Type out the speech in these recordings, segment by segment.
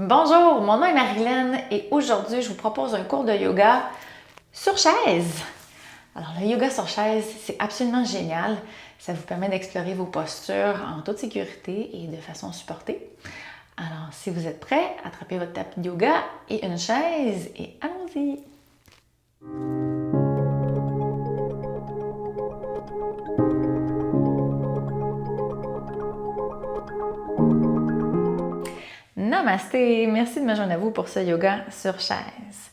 Bonjour, mon nom est Marilyn et aujourd'hui je vous propose un cours de yoga sur chaise. Alors le yoga sur chaise, c'est absolument génial. Ça vous permet d'explorer vos postures en toute sécurité et de façon supportée. Alors si vous êtes prêts, attrapez votre tapis de yoga et une chaise et allons-y! Namasté! Merci de me joindre à vous pour ce yoga sur chaise.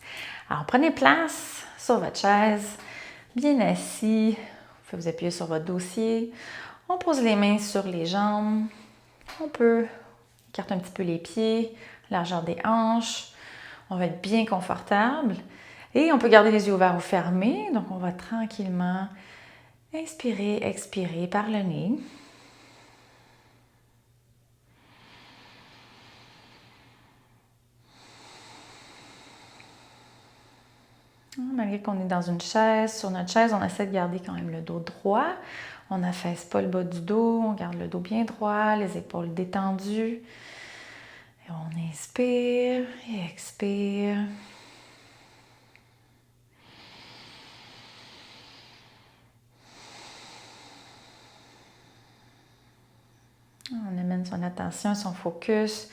Alors prenez place sur votre chaise, bien assis. Vous pouvez vous appuyer sur votre dossier. On pose les mains sur les jambes. On peut écarter un petit peu les pieds, largeur des hanches. On va être bien confortable. Et on peut garder les yeux ouverts ou fermés. Donc on va tranquillement inspirer, expirer par le nez. Malgré qu'on est dans une chaise, sur notre chaise, on essaie de garder quand même le dos droit. On n'affaisse pas le bas du dos, on garde le dos bien droit, les épaules détendues. Et on inspire et expire. On amène son attention, son focus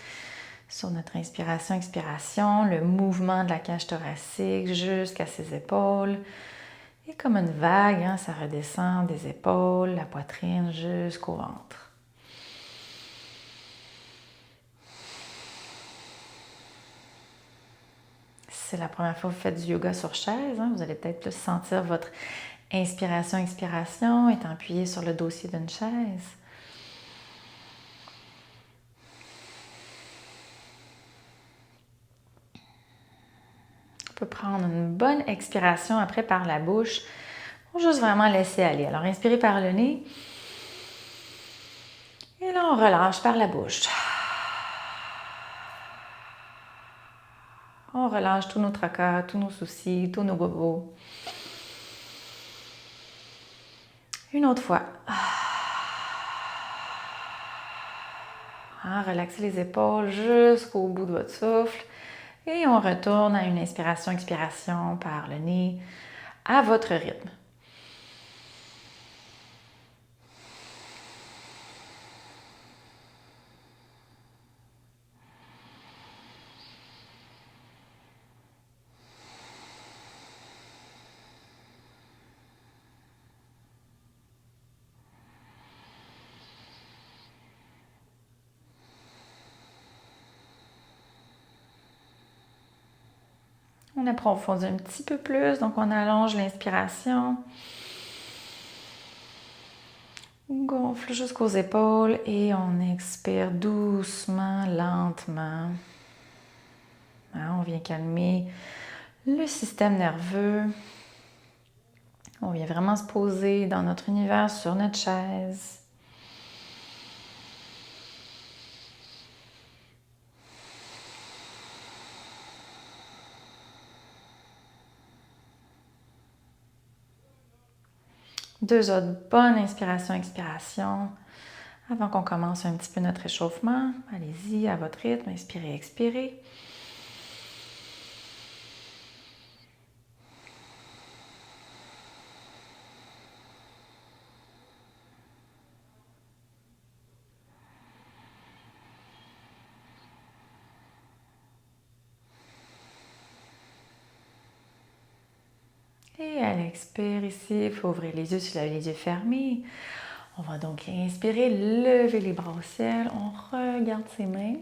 sur notre inspiration, expiration, le mouvement de la cage thoracique jusqu'à ses épaules. Et comme une vague, ça redescend des épaules, la poitrine jusqu'au ventre. Si c'est la première fois que vous faites du yoga sur chaise, vous allez peut-être plus sentir votre inspiration, expiration étant appuyé sur le dossier d'une chaise. On peut prendre une bonne expiration après par la bouche pour juste vraiment laisser aller. Alors, inspirez par le nez. Et là, on relâche par la bouche. On relâche tous nos tracas, tous nos soucis, tous nos bobos. Une autre fois. Relaxez les épaules jusqu'au bout de votre souffle. Et on retourne à une inspiration, expiration par le nez à votre rythme. On approfondit un petit peu plus, donc on allonge l'inspiration. On gonfle jusqu'aux épaules et on expire doucement, lentement. On vient calmer le système nerveux. On vient vraiment se poser dans notre univers, sur notre chaise. Deux autres bonnes inspirations, expirations. Avant qu'on commence un petit peu notre échauffement, allez-y à votre rythme, inspirez, expirez. Et à l'expire ici, il faut ouvrir les yeux si vous avez les yeux fermés. On va donc inspirer, lever les bras au ciel. On regarde ses mains.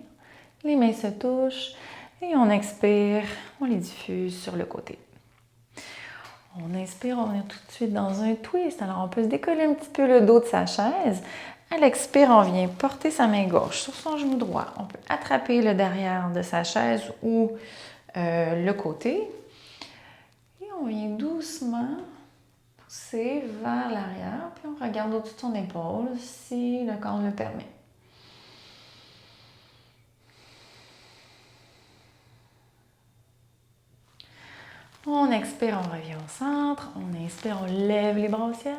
Les mains se touchent. Et on expire, on les diffuse sur le côté. On inspire, on est tout de suite dans un twist. Alors on peut se décoller un petit peu le dos de sa chaise. À l'expire, on vient porter sa main gauche sur son genou droit. On peut attraper le derrière de sa chaise ou le côté. On vient doucement pousser vers l'arrière, puis on regarde au-dessus de son épaule si le corps le permet. On expire, on revient au centre. On inspire, on lève les bras au ciel.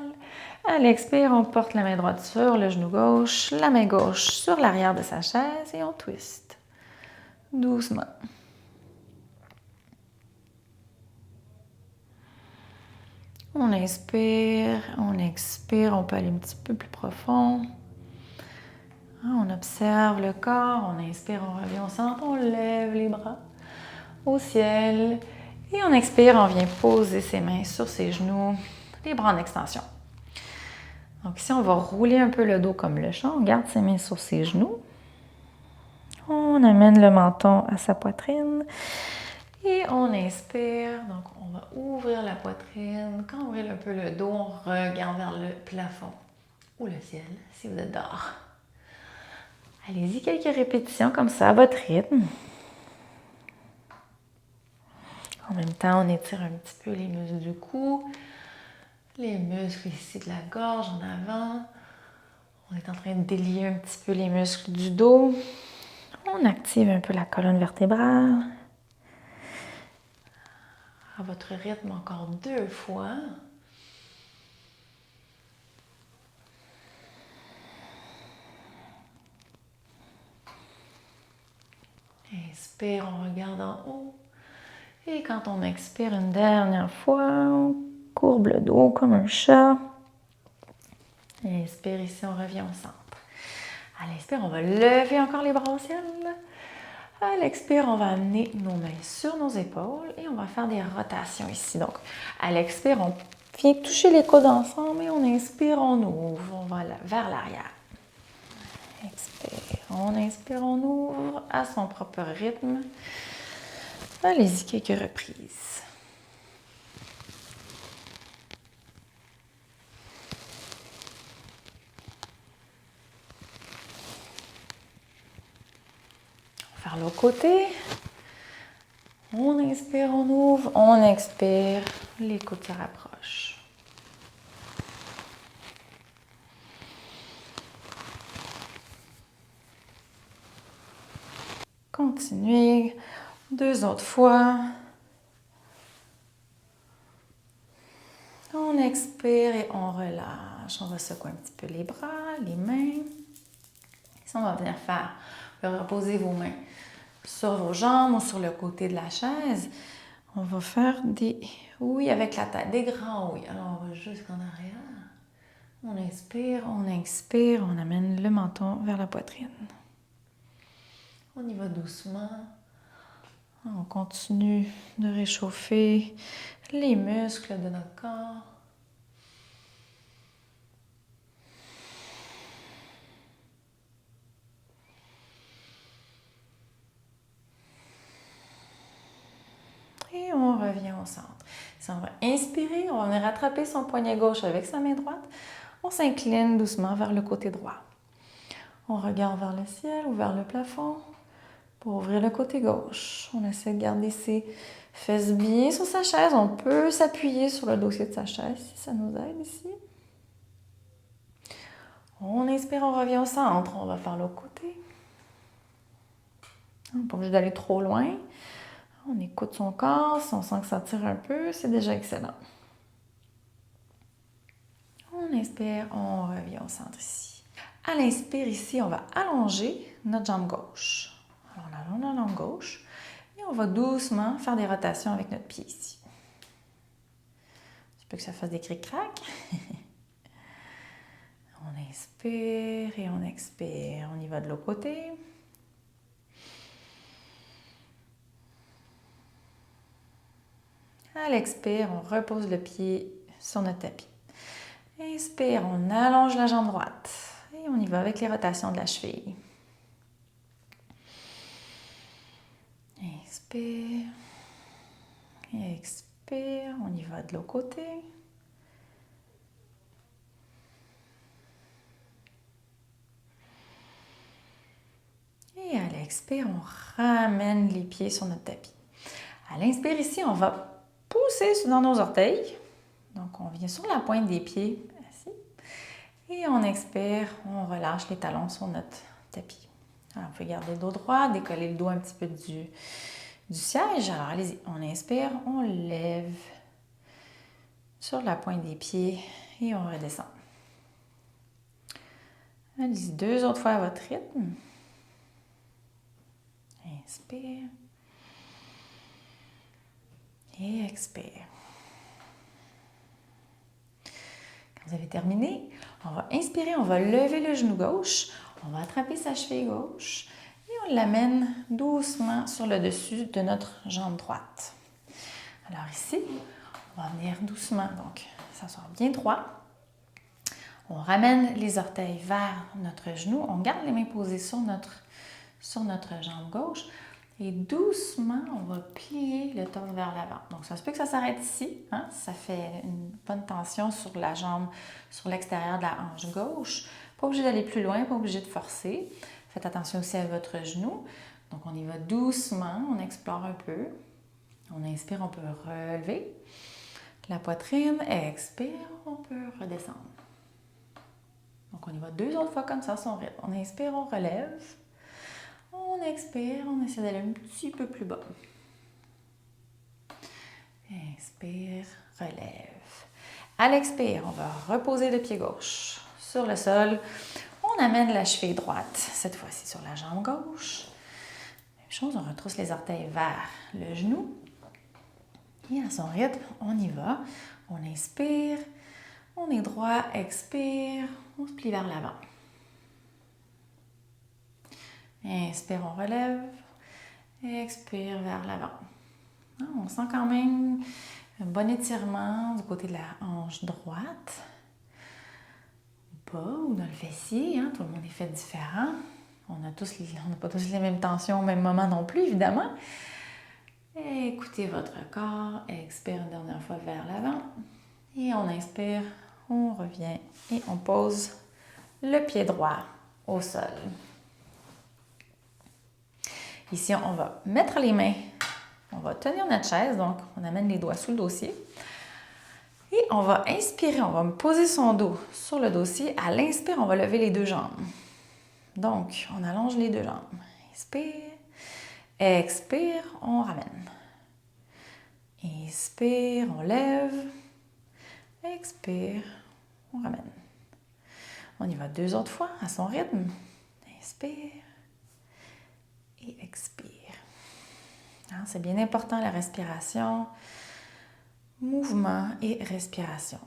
À l'expire, on porte la main droite sur le genou gauche, la main gauche sur l'arrière de sa chaise et on twist. doucement. On inspire, on expire, on peut aller un petit peu plus profond. On observe le corps, on inspire, on revient au centre, on lève les bras au ciel. Et on expire, on vient poser ses mains sur ses genoux, les bras en extension. Donc ici, on va rouler un peu le dos comme le chat. On garde ses mains sur ses genoux. On amène le menton à sa poitrine. Et on inspire. Donc, on va ouvrir la poitrine. Quand on ouvre un peu le dos, on regarde vers le plafond ou le ciel, si vous êtes dehors. Allez-y, quelques répétitions comme ça, à votre rythme. En même temps, on étire un petit peu les muscles du cou, les muscles ici de la gorge en avant. On est en train de délier un petit peu les muscles du dos. On active un peu la colonne vertébrale. À votre rythme, encore 2 fois. Inspire, on regarde en haut. Et quand on expire une dernière fois, on courbe le dos comme un chat. Inspire ici, on revient au centre. À l'inspire, on va lever encore les bras au ciel. À l'expire, on va amener nos mains sur nos épaules et on va faire des rotations ici. Donc, à l'expire, on vient toucher les coudes ensemble et on inspire, on ouvre, on va vers l'arrière. Expire, on ouvre à son propre rythme. Allez-y, quelques reprises. On va faire l'autre côté. On inspire, on ouvre, on expire, les coudes se rapprochent. Continuez 2 autres fois. On expire et on relâche. On va secouer un petit peu les bras, les mains. Ici, on va venir faire, reposer vos mains sur vos jambes ou sur le côté de la chaise. On va faire des oui avec la tête, des grands oui. Alors, on va jusqu'en arrière. On inspire, on expire, on amène le menton vers la poitrine. On y va doucement. On continue de réchauffer les muscles de notre corps. Et on revient au centre. Si on va inspirer, on va venir rattraper son poignet gauche avec sa main droite. On s'incline doucement vers le côté droit. On regarde vers le ciel ou vers le plafond pour ouvrir le côté gauche. On essaie de garder ses fesses bien sur sa chaise. On peut s'appuyer sur le dossier de sa chaise si ça nous aide ici. On inspire, on revient au centre. On va faire l'autre côté. On n'est pas obligé d'aller trop loin. On écoute son corps. Si on sent que ça tire un peu, c'est déjà excellent. On inspire, on revient au centre ici. À l'inspire ici, on va allonger notre jambe gauche. Alors on allonge la jambe gauche et on va doucement faire des rotations avec notre pied ici. Je peux que ça fasse des cric-crac. On inspire et on expire. On y va de l'autre côté. À l'expire, on repose le pied sur notre tapis. Inspire, on allonge la jambe droite. Et on y va avec les rotations de la cheville. Inspire. Expire. On y va de l'autre côté. Et à l'expire, on ramène les pieds sur notre tapis. À l'inspire ici, on va pousser dans nos orteils. Donc, on vient sur la pointe des pieds, assis. Et on expire, on relâche les talons sur notre tapis. Alors, on peut garder le dos droit, décoller le dos un petit peu du siège. Alors, allez-y, on inspire, on lève sur la pointe des pieds et on redescend. Allez-y, 2 autres fois à votre rythme. Inspire. Et expire. Quand vous avez terminé, on va inspirer, on va lever le genou gauche, on va attraper sa cheville gauche et on l'amène doucement sur le dessus de notre jambe droite. Alors ici, on va venir doucement, donc s'asseoir bien droit. On ramène les orteils vers notre genou, on garde les mains posées sur notre jambe gauche. Et doucement, on va plier le torse vers l'avant. Donc, ça se peut que ça s'arrête ici. Hein? Ça fait une bonne tension sur la jambe, sur l'extérieur de la hanche gauche. Pas obligé d'aller plus loin, pas obligé de forcer. Faites attention aussi à votre genou. Donc, on y va doucement, on explore un peu. On inspire, on peut relever la poitrine. Expire, on peut redescendre. Donc, on y va 2 autres fois comme ça, son rythme. On inspire, on relève. On expire, on essaie d'aller un petit peu plus bas. Inspire, relève. À l'expire, on va reposer le pied gauche sur le sol. On amène la cheville droite, cette fois-ci sur la jambe gauche. Même chose, on retrousse les orteils vers le genou. Et à son rythme, on y va. On inspire, on est droit, expire, on se plie vers l'avant. Inspire, on relève. Expire vers l'avant. On sent quand même un bon étirement du côté de la hanche droite. Bas ou dans le fessier. Hein? Tout le monde est fait différent. On n'a pas tous les mêmes tensions au même moment non plus, évidemment. Écoutez votre corps. Expire une dernière fois vers l'avant. Et on inspire, on revient et on pose le pied droit au sol. Ici, on va mettre les mains, on va tenir notre chaise, donc on amène les doigts sous le dossier. Et on va inspirer, on va me poser son dos sur le dossier. À l'inspire, on va lever les 2 jambes. Donc, on allonge les 2 jambes. Inspire, expire, on ramène. Inspire, on lève. Expire, on ramène. On y va 2 autres fois à son rythme. Inspire et expire. C'est bien important la respiration, mouvement et respiration.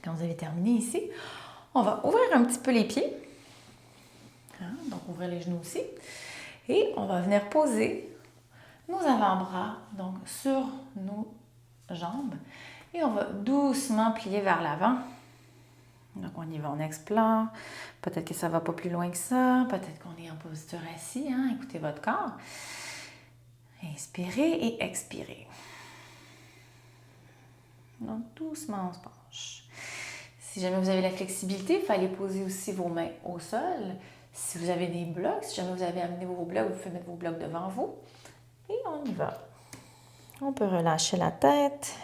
Quand vous avez terminé ici, on va ouvrir un petit peu les pieds. Donc ouvrir les genoux aussi. Et on va venir poser nos avant-bras donc sur nos jambes. Et on va doucement plier vers l'avant. Donc on y va, on explore. Peut-être que ça ne va pas plus loin que ça. Peut-être qu'on est en posture assis. Écoutez votre corps. Inspirez et expirez. Donc doucement, on se penche. Si jamais vous avez la flexibilité, il fallait poser aussi vos mains au sol. Si vous avez des blocs, si jamais vous avez amené vos blocs, vous pouvez mettre vos blocs devant vous. Et on y va. On peut relâcher la tête.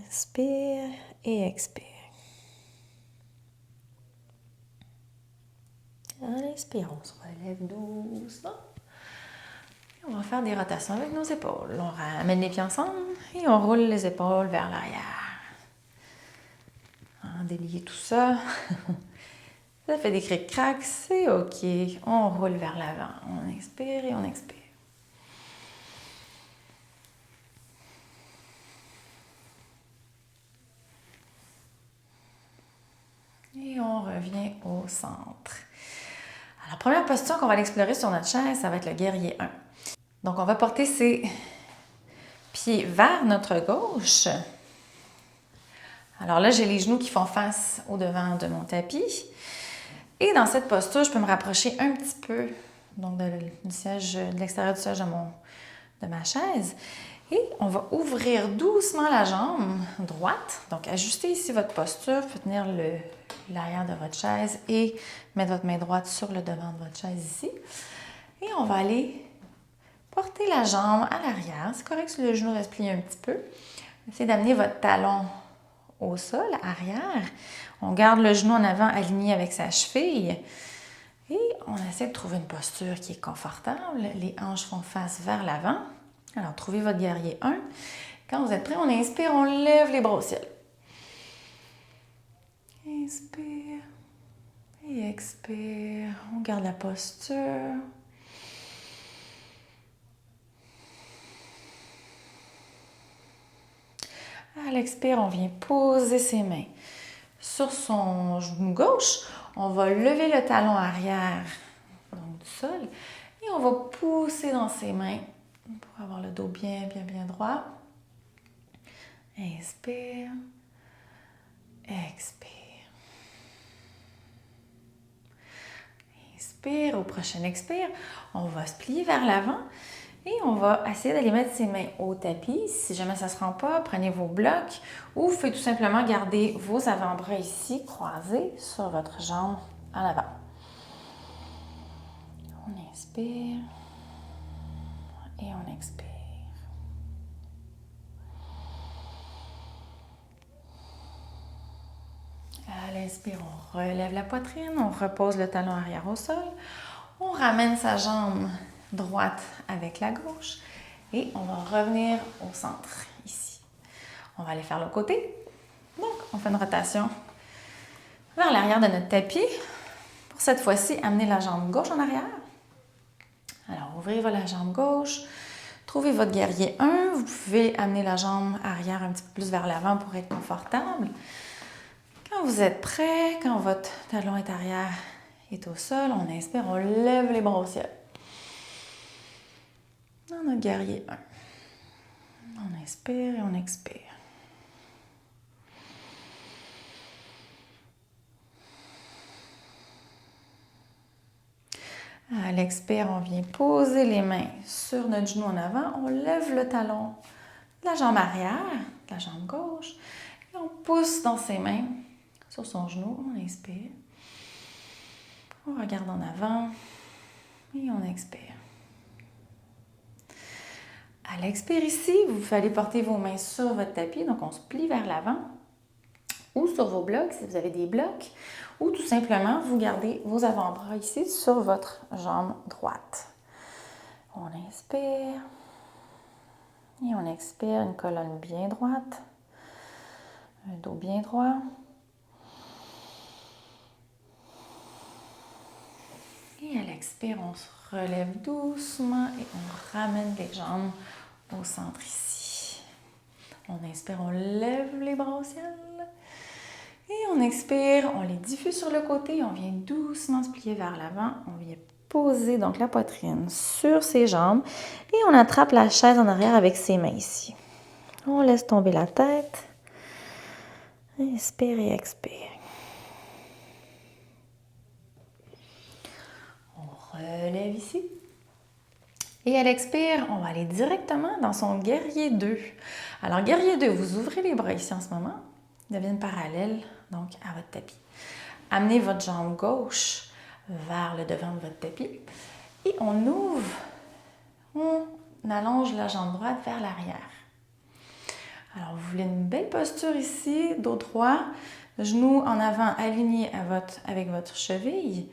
Inspire et expire. À l'inspire, on se relève doucement. Et on va faire des rotations avec nos épaules. On ramène les pieds ensemble et on roule les épaules vers l'arrière. Délier tout ça. Ça fait des cric-crac, c'est OK. On roule vers l'avant. On inspire et on expire. Et on revient au centre. Alors, la première posture qu'on va explorer sur notre chaise, ça va être le guerrier 1. Donc, on va porter ses pieds vers notre gauche. Alors là, j'ai les genoux qui font face au devant de mon tapis. Et dans cette posture, je peux me rapprocher un petit peu donc de l'extérieur du siège de ma chaise. Et on va ouvrir doucement la jambe droite. Donc, ajustez ici votre posture. Vous pouvez tenir l'arrière de votre chaise et mettre votre main droite sur le devant de votre chaise ici. Et on va aller porter la jambe à l'arrière. C'est correct si le genou reste plié un petit peu. Essayez d'amener votre talon au sol, arrière. On garde le genou en avant aligné avec sa cheville. Et on essaie de trouver une posture qui est confortable. Les hanches font face vers l'avant. Alors, trouvez votre guerrier 1. Quand vous êtes prêt, on inspire, on lève les bras au ciel. Inspire Et expire. On garde la posture. À l'expire, on vient poser ses mains sur son genou gauche. On va lever le talon arrière donc du sol et on va pousser dans ses mains pour avoir le dos bien droit. Inspire, expire. Inspire, au prochain expire, on va se plier vers l'avant et on va essayer d'aller mettre ses mains au tapis. Si jamais ça ne se rend pas, prenez vos blocs ou vous pouvez tout simplement garder vos avant-bras ici croisés sur votre jambe en avant. On inspire et on expire. À l'inspire, on relève la poitrine, on repose le talon arrière au sol, on ramène sa jambe droite avec la gauche et on va revenir au centre ici. On va aller faire l'autre côté. Donc, on fait une rotation vers l'arrière de notre tapis. Pour cette fois-ci, amenez la jambe gauche en arrière. Alors, ouvrez la jambe gauche. Trouvez votre guerrier 1. Vous pouvez amener la jambe arrière un petit peu plus vers l'avant pour être confortable. Quand vous êtes prêt, quand votre talon est arrière est au sol, on inspire, on lève les bras au ciel. Dans notre guerrier 1. On inspire et on expire. À l'expire, on vient poser les mains sur notre genou en avant. On lève le talon de la jambe arrière, de la jambe gauche. Et on pousse dans ses mains sur son genou. On inspire. On regarde en avant. Et on expire. À l'expire ici, vous allez porter vos mains sur votre tapis. Donc, on se plie vers l'avant. Ou sur vos blocs, si vous avez des blocs. Ou tout simplement, vous gardez vos avant-bras ici sur votre jambe droite. On inspire. Et on expire, une colonne bien droite. Un dos bien droit. Et à l'expire, on se relève doucement et on ramène les jambes au centre ici. On inspire, on lève les bras au ciel. Et on expire, on les diffuse sur le côté, on vient doucement se plier vers l'avant, on vient poser donc la poitrine sur ses jambes et on attrape la chaise en arrière avec ses mains ici. On laisse tomber la tête. Inspire et expire. On relève ici. Et à l'expire, on va aller directement dans son guerrier 2. Alors, guerrier 2, vous ouvrez les bras ici en ce moment. Ils deviennent parallèles donc à votre tapis. Amenez votre jambe gauche vers le devant de votre tapis. Et on ouvre, on allonge la jambe droite vers l'arrière. Alors, vous voulez une belle posture ici, dos droit, genou en avant aligné avec votre cheville.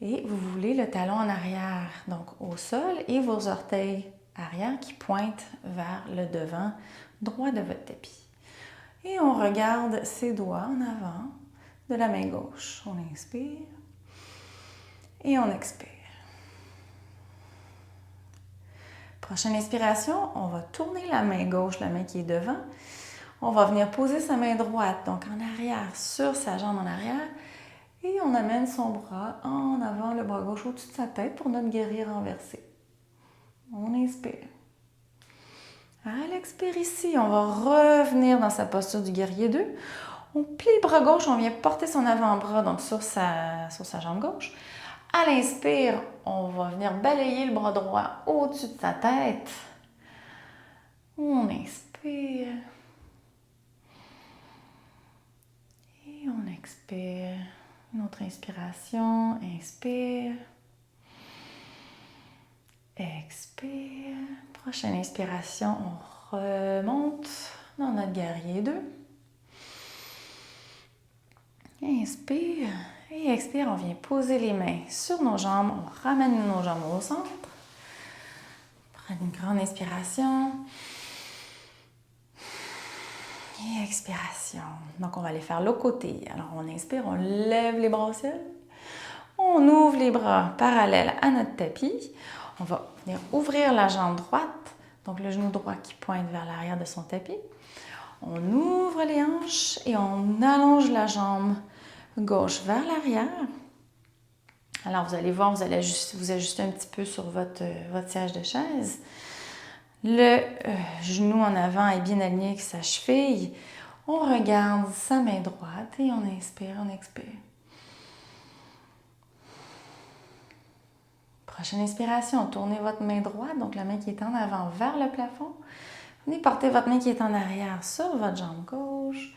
Et vous voulez le talon en arrière, donc au sol, et vos orteils arrière qui pointent vers le devant droit de votre tapis. Et on regarde ses doigts en avant de la main gauche. On inspire et on expire. Prochaine inspiration, on va tourner la main gauche, la main qui est devant. On va venir poser sa main droite, donc en arrière, sur sa jambe en arrière. Et on amène son bras en avant, le bras gauche au-dessus de sa tête pour notre guerrier renversé. On inspire. À l'expire ici, on va revenir dans sa posture du guerrier 2. On plie le bras gauche, on vient porter son avant-bras donc sur sa jambe gauche. À l'inspire, on va venir balayer le bras droit au-dessus de sa tête. On inspire. Et on expire. Une autre inspiration. Inspire. Expire. Prochaine inspiration, on remonte dans notre guerrier 2. Inspire et expire, on vient poser les mains sur nos jambes, on ramène nos jambes au centre. Prenez une grande inspiration. Et expiration. Donc on va aller faire l'autre côté. Alors on inspire, on lève les bras au ciel. On ouvre les bras parallèles à notre tapis. On va venir ouvrir la jambe droite, donc le genou droit qui pointe vers l'arrière de son tapis. On ouvre les hanches et on allonge la jambe gauche vers l'arrière. Alors, vous allez voir, vous allez vous ajuster un petit peu sur votre siège de chaise. Le genou en avant est bien aligné avec sa cheville. On regarde sa main droite et on inspire, on expire. Prochaine inspiration, tournez votre main droite, donc la main qui est en avant vers le plafond. Venez porter votre main qui est en arrière sur votre jambe gauche.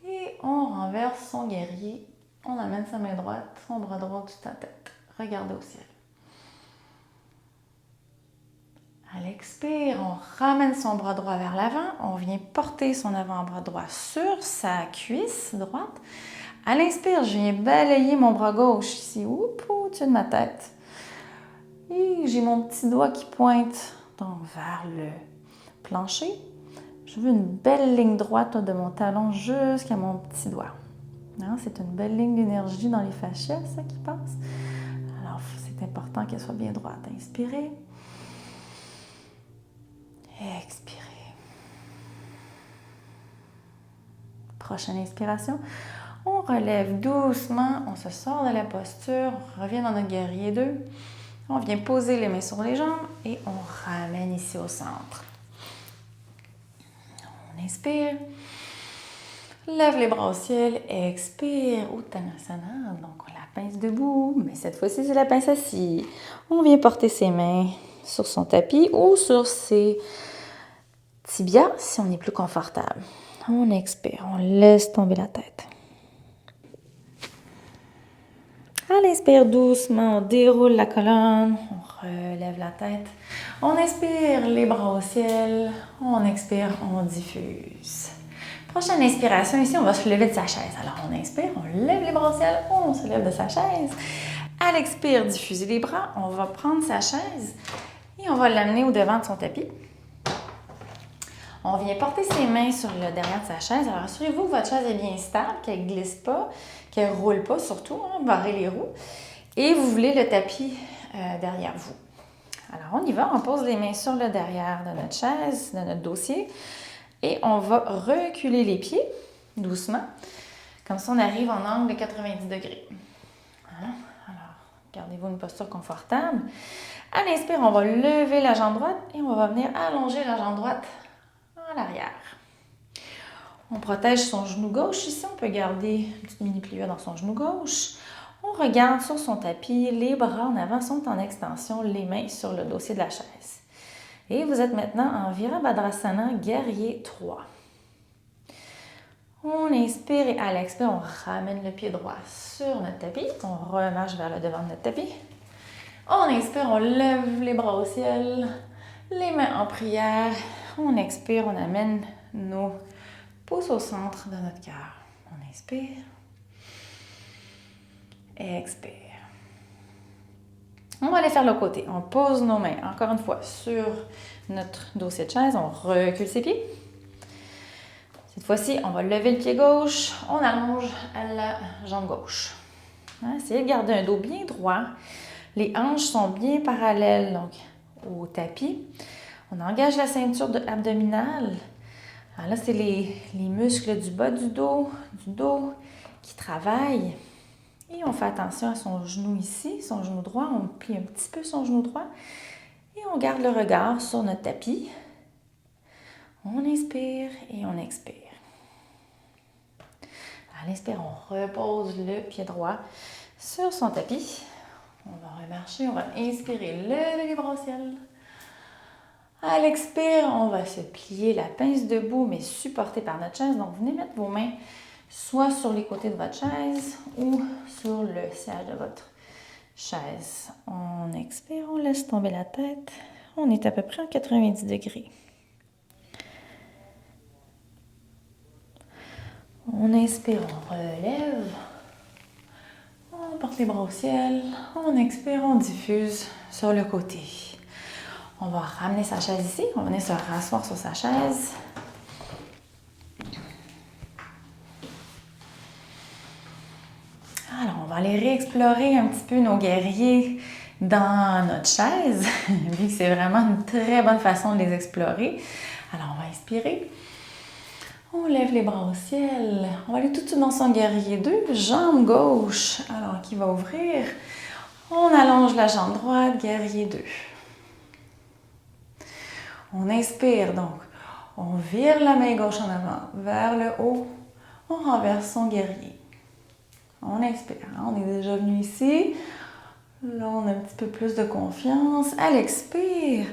Et on renverse son guerrier. On amène sa main droite, son bras droit au-dessus de la tête. Regardez au ciel. À l'expire, on ramène son bras droit vers l'avant. On vient porter son avant-bras droit sur sa cuisse droite. À l'inspire, je viens balayer mon bras gauche ici, au-dessus de ma tête. Et j'ai mon petit doigt qui pointe donc vers le plancher. Je veux une belle ligne droite de mon talon jusqu'à mon petit doigt. C'est une belle ligne d'énergie dans les fascias, ça qui passe. Alors, c'est important qu'elle soit bien droite. Inspirez. Expirez. Prochaine inspiration. On relève doucement, on se sort de la posture, on revient dans notre guerrier 2. On vient poser les mains sur les jambes et on ramène ici au centre. On inspire. Lève les bras au ciel, expire, Uttanasana, donc la pince debout, mais cette fois-ci c'est la pince assise. On vient porter ses mains sur son tapis ou sur ses tibias si on est plus confortable. On expire, on laisse tomber la tête. À l'inspire doucement, on déroule la colonne, on relève la tête. On inspire, les bras au ciel, on expire, on diffuse. Prochaine inspiration, ici, on va se lever de sa chaise. Alors, on inspire, on lève les bras au ciel, on se lève de sa chaise. À l'expire, diffusez les bras. On va prendre sa chaise et on va l'amener au devant de son tapis. On vient porter ses mains sur le derrière de sa chaise. Alors, assurez-vous que votre chaise est bien stable, qu'elle ne glisse pas, qu'elle ne roule pas surtout, barrez les roues. Et vous voulez le tapis derrière vous. Alors, on y va. On pose les mains sur le derrière de notre chaise, de notre dossier. Et on va reculer les pieds, doucement. Comme ça, on arrive en angle de 90 degrés. Alors, gardez-vous une posture confortable. À l'inspire, on va lever la jambe droite et on va venir allonger la jambe droite en arrière. On protège son genou gauche ici. On peut garder une petite mini-pliure dans son genou gauche. On regarde sur son tapis. Les bras en avant sont en extension, les mains sur le dossier de la chaise. Et vous êtes maintenant en Virabhadrasana, guerrier 3. On inspire et à l'expire, on ramène le pied droit sur notre tapis. On remarche vers le devant de notre tapis. On inspire, on lève les bras au ciel, les mains en prière. On expire, on amène nos pouces au centre de notre cœur. On inspire. Expire. On va aller faire le côté. On pose nos mains, encore une fois, sur notre dossier de chaise. On recule ses pieds. Cette fois-ci, on va lever le pied gauche. On allonge la jambe gauche. Essayez de garder un dos bien droit. Les hanches sont bien parallèles donc, au tapis. On engage la ceinture abdominale. Alors là, c'est les muscles du bas du dos qui travaillent. Et on fait attention à son genou ici, son genou droit. On plie un petit peu son genou droit. Et on garde le regard sur notre tapis. On inspire et on expire. À l'inspire, on repose le pied droit sur son tapis. On va remarcher, on va inspirer, lever les bras au ciel. À l'expire, on va se plier la pince debout, mais supportée par notre chaise. Donc, venez mettre vos mains soit sur les côtés de votre chaise ou sur le siège de votre chaise. On expire, on laisse tomber la tête. On est à peu près en 90 degrés. On inspire, on relève. On porte les bras au ciel. On expire, on diffuse sur le côté. On va ramener sa chaise ici. On va venir se rasseoir sur sa chaise. Alors, on va aller réexplorer un petit peu nos guerriers dans notre chaise, vu que c'est vraiment une très bonne façon de les explorer. Alors, on va inspirer. On lève les bras au ciel. On va aller tout de suite dans son guerrier 2, jambe gauche. Alors, qui va ouvrir. On allonge la jambe droite, guerrier 2. On inspire donc. On vire la main gauche en avant, vers le haut. On renverse son guerrier. On expire. On est déjà venu ici. Là, on a un petit peu plus de confiance. À l'expire,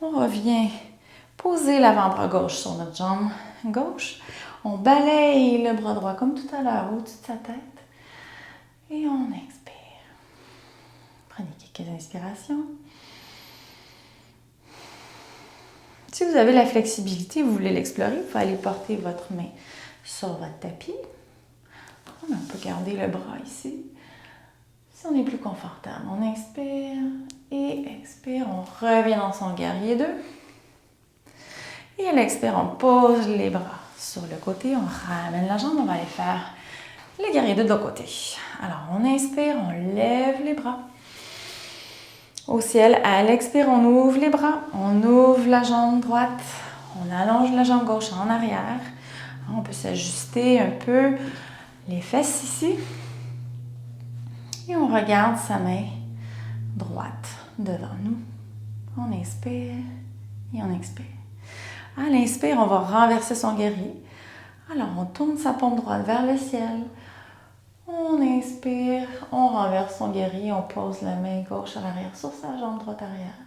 on revient poser l'avant-bras gauche sur notre jambe gauche. On balaye le bras droit comme tout à l'heure au-dessus de sa tête. Et on expire. Prenez quelques inspirations. Si vous avez la flexibilité, vous voulez l'explorer, vous pouvez aller porter votre main sur votre tapis. On peut garder le bras ici. Si on est plus confortable, on inspire et expire. On revient dans son guerrier 2. Et à l'expire, on pose les bras sur le côté. On ramène la jambe. On va aller faire le guerrier 2 de l'autre côté. Alors, on inspire, on lève les bras au ciel. À l'expire, on ouvre les bras. On ouvre la jambe droite. On allonge la jambe gauche en arrière. On peut s'ajuster un peu les fesses ici. Et on regarde sa main droite devant nous. On inspire et on expire. À l'inspire, on va renverser son guerrier. Alors, on tourne sa paume droite vers le ciel. On inspire, on renverse son guerrier, on pose la main gauche à l'arrière sur sa jambe droite arrière.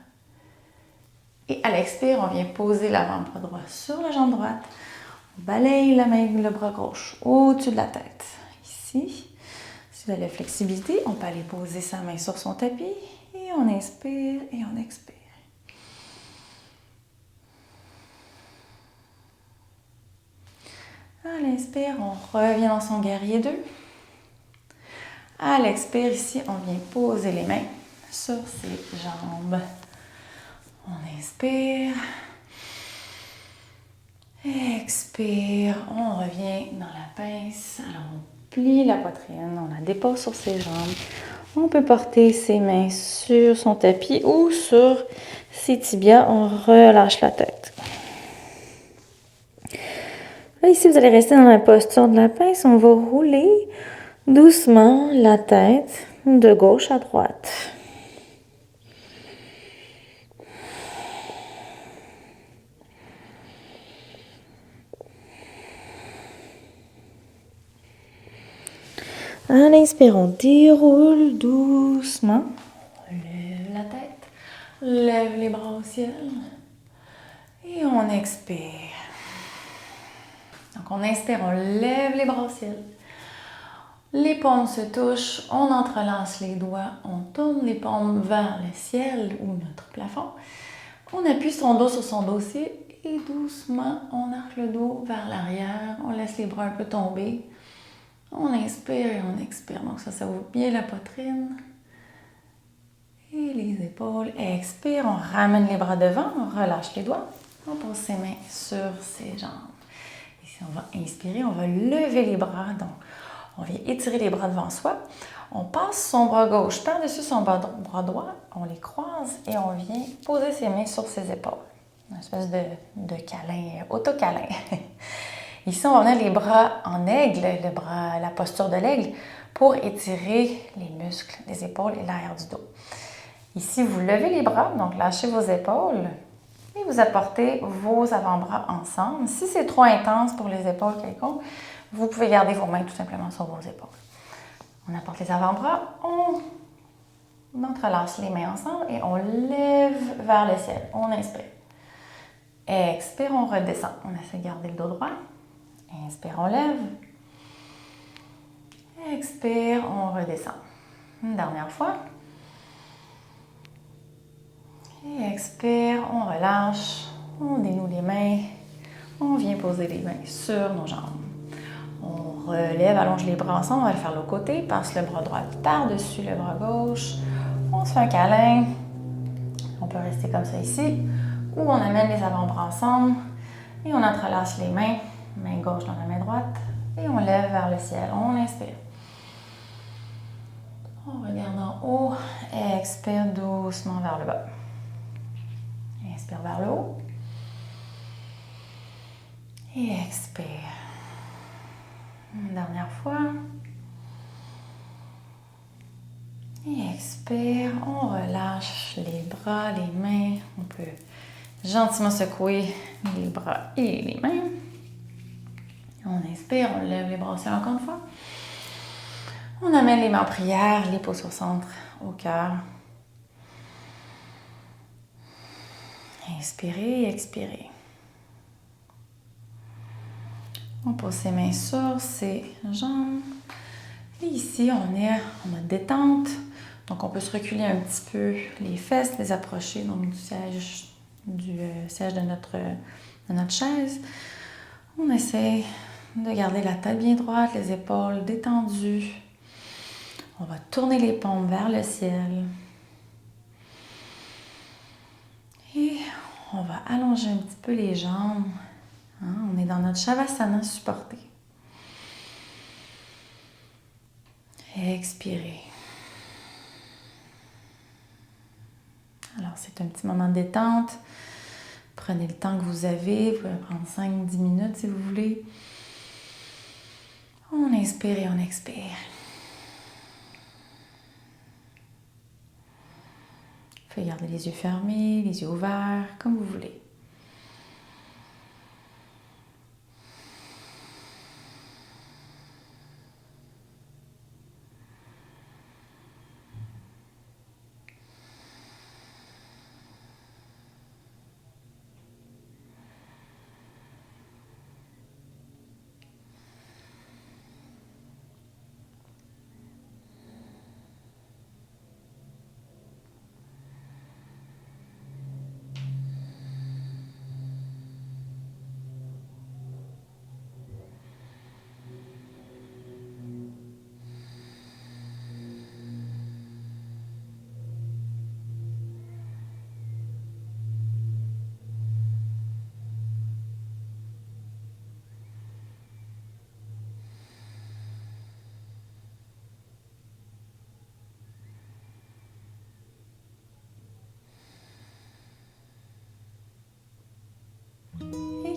Et à l'expire, on vient poser l'avant-bras droit sur la jambe droite. On balaye la main, le bras gauche au-dessus de la tête. Ici. Si vous avez la flexibilité, on peut aller poser sa main sur son tapis et on inspire et on expire. À l'inspire, on revient dans son guerrier 2. À l'expire, ici, on vient poser les mains sur ses jambes. On inspire. Expire. On revient dans la pince. Alors, on plie la poitrine, on la dépose sur ses jambes. On peut porter ses mains sur son tapis ou sur ses tibias. On relâche la tête. Là, ici, vous allez rester dans la posture de la pince. On va rouler doucement la tête de gauche à droite. À l'inspire, on déroule doucement. On lève la tête, lève les bras au ciel et on expire. Donc on inspire, on lève les bras au ciel. Les paumes se touchent, on entrelace les doigts, on tourne les paumes vers le ciel ou notre plafond. On appuie son dos sur son dossier et doucement, on arque le dos vers l'arrière. On laisse les bras un peu tomber. On inspire et on expire. Donc ça ouvre bien la poitrine. Et les épaules. Expire, on ramène les bras devant, on relâche les doigts. On pose ses mains sur ses jambes. Ici, on va inspirer, on va lever les bras. Donc, on vient étirer les bras devant soi. On passe son bras gauche par-dessus son bras droit. On les croise et on vient poser ses mains sur ses épaules. Une espèce de câlin, auto-câlin. Ici, on va venir les bras en aigle, la posture de l'aigle, pour étirer les muscles des épaules et l'arrière du dos. Ici, vous levez les bras, donc lâchez vos épaules et vous apportez vos avant-bras ensemble. Si c'est trop intense pour les épaules quelconques, vous pouvez garder vos mains tout simplement sur vos épaules. On apporte les avant-bras, on entrelace les mains ensemble et on lève vers le ciel. On inspire. Expire, on redescend. On essaie de garder le dos droit. Inspire, on lève. Expire, on redescend. Une dernière fois. Et expire, on relâche. On dénoue les mains. On vient poser les mains sur nos jambes. On relève, allonge les bras ensemble. On va le faire de l'autre côté. Passe le bras droit par-dessus le bras gauche. On se fait un câlin. On peut rester comme ça ici. Ou on amène les avant-bras ensemble. Et on entrelace les mains. Main gauche dans la main droite. Et on lève vers le ciel. On inspire. On regarde en haut. Expire doucement vers le bas. Inspire vers le haut. Et expire. Une dernière fois. Et expire. On relâche les bras, les mains. On peut gentiment secouer les bras et les mains. On inspire, on lève les bras au ciel encore une fois. On amène les mains en prière, les pouces au centre, au cœur. Inspirez, expirez. On pose ses mains sur ses jambes. Et ici, on est en mode détente. Donc, on peut se reculer un petit peu les fesses, les approcher donc du siège de notre chaise. On essaie de garder la tête bien droite, les épaules détendues. On va tourner les paumes vers le ciel. Et on va allonger un petit peu les jambes. On est dans notre Shavasana supporté. Expirez. Alors, c'est un petit moment de détente. Prenez le temps que vous avez. Vous pouvez prendre 5-10 minutes si vous voulez. On inspire et on expire. Vous pouvez garder les yeux fermés, les yeux ouverts, comme vous voulez.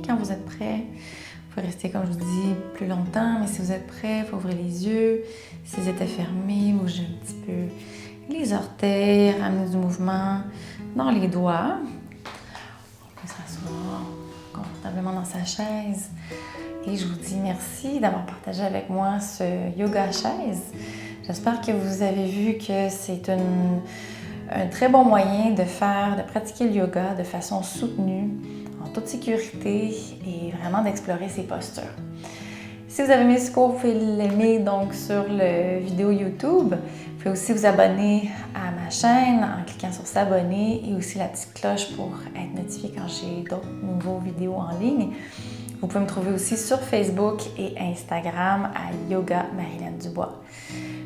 Quand vous êtes prêt, vous pouvez rester, comme je vous dis, plus longtemps, mais si vous êtes prêt, il faut ouvrir les yeux. Si ils étaient fermés, bougez un petit peu les orteils, ramener du mouvement dans les doigts. On peut s'asseoir confortablement dans sa chaise. Et je vous dis merci d'avoir partagé avec moi ce yoga chaise. J'espère que vous avez vu que c'est un très bon moyen de pratiquer le yoga de façon soutenue, en toute sécurité et vraiment d'explorer ses postures. Si vous avez aimé ce cours, vous pouvez l'aimer donc sur la vidéo YouTube. Vous pouvez aussi vous abonner à ma chaîne en cliquant sur s'abonner et aussi la petite cloche pour être notifié quand j'ai d'autres nouveaux vidéos en ligne. Vous pouvez me trouver aussi sur Facebook et Instagram à Yoga Marilyn Dubois.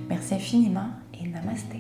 Merci infiniment et namasté.